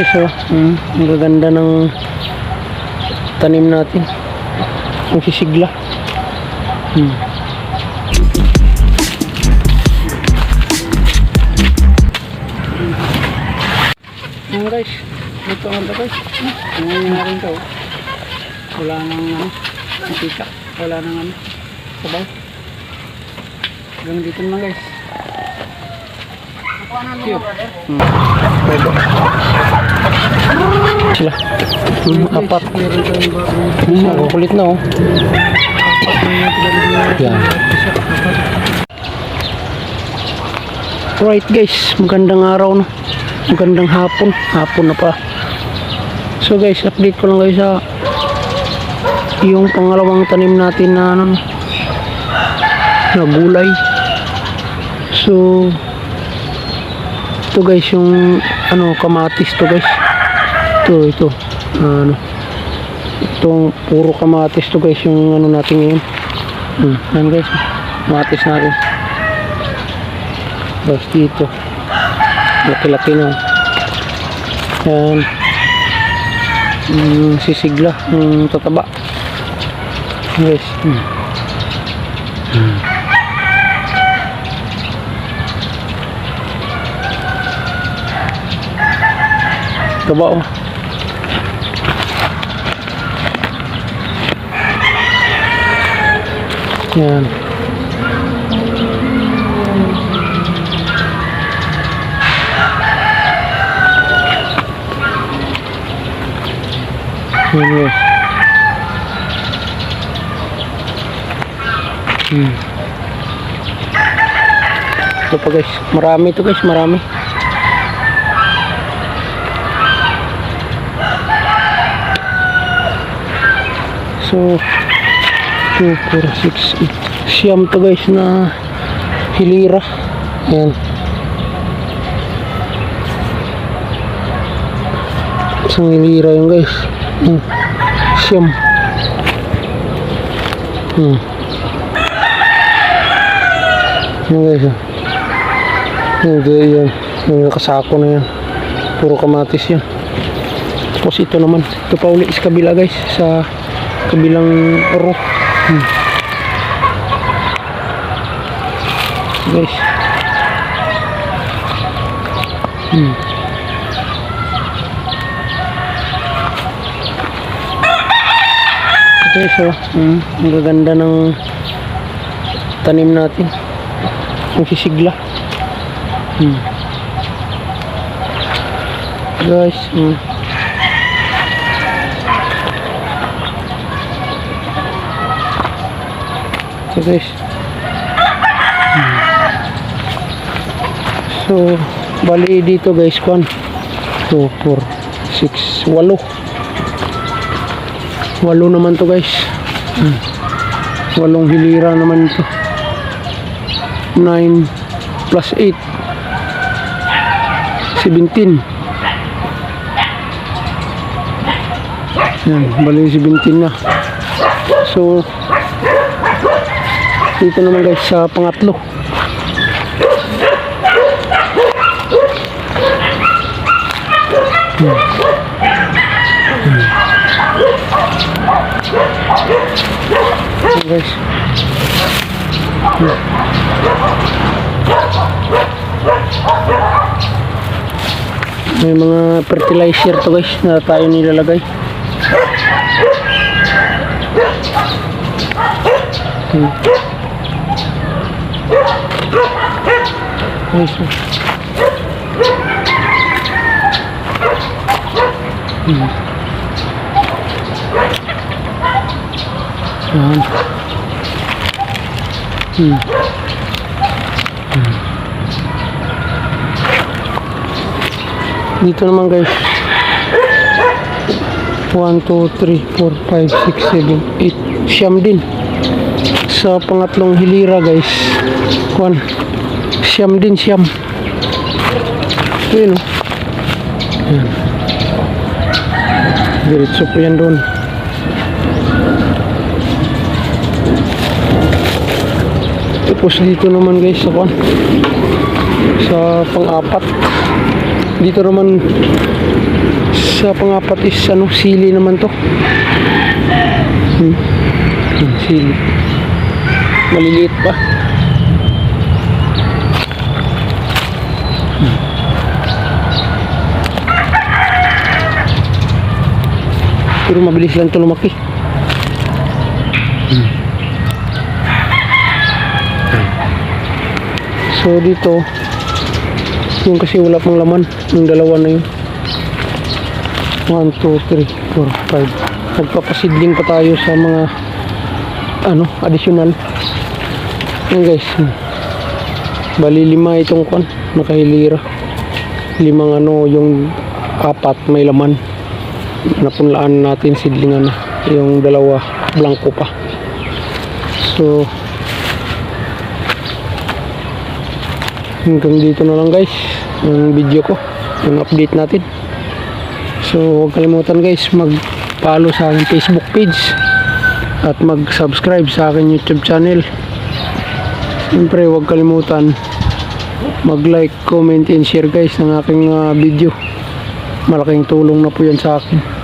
guys, oh. Ang gaganda ng tanim natin. Ang sisigla. Ayan guys, ito ang guys. Ngayon na rin ito. Wala nang matika. Wala nang sabaw. Hanggang dito naman guys. Pwede. Sila. Apat. Kulit na oh. Yan. Right guys, magandang araw na. Magandang hapon. Hapon na pa. So guys, update ko lang guys sa yung pangalawang tanim natin na na gulay. So ito guys yung kamatis to guys. Ito itong puro kamatis to guys yung natin ngayon. Yan guys, kamatis natin. Tapos dito laki-laki na. Yan sisigla ng tataba guys. Taba oh. Yan. Yan guys. Ito pa guys, marami ito guys, marami. So 2, 4, 6, 8 siyam to guys na hilira. Yan. Isang hilira yun guys. Siyam. Yan guys. Yan. Yung nakasako na yan. Puro kamatis yan. Tapos ito naman. Ito pa ulit sa kabila guys. Sa kabilang oro. Guys. Okay, so ang gaganda ng tanim natin. Ang sisigla. Guys, so guys, so bali dito guys, 1, 2, 4, 6, 8 naman to guys. 8 hilira naman ito. 9 plus 8 17. Yan, bali 17 na. So dito naman guys sa pangatlo. Guys. May mga fertilizer to guys na tayo nilalagay. Guys. Dito naman guys 1, 2, 3, 4, 5, 6, 7, 8 siyam din sa pangatlong hilira guys. 1 siyam din, siyam. Yun o. Diretso po yan doon. Tapos dito naman guys sa pang-apat, dito naman Sa pangapat is sili naman to. Sili. Maliliit pa. Pero mabilis lang ito lumaki. So dito, yung kasi wala pang laman, yung dalawa na yun. 1, 2, 3, 4, 5. Nagpapasidling pa tayo sa mga additional. Yan guys. Bali 5 itong kwan, nakahilira. 5 yung 4 may laman. Napunlaan natin sidlingan na. Yung dalawa blanco pa. So hanggang dito na lang guys yung video ko, yung update natin. So huwag kalimutan guys mag-follow sa aking Facebook page at mag-subscribe sa aking YouTube channel. Siyempre huwag kalimutan mag-like, comment and share guys ng aking video. Malaking tulong na po yan sa akin.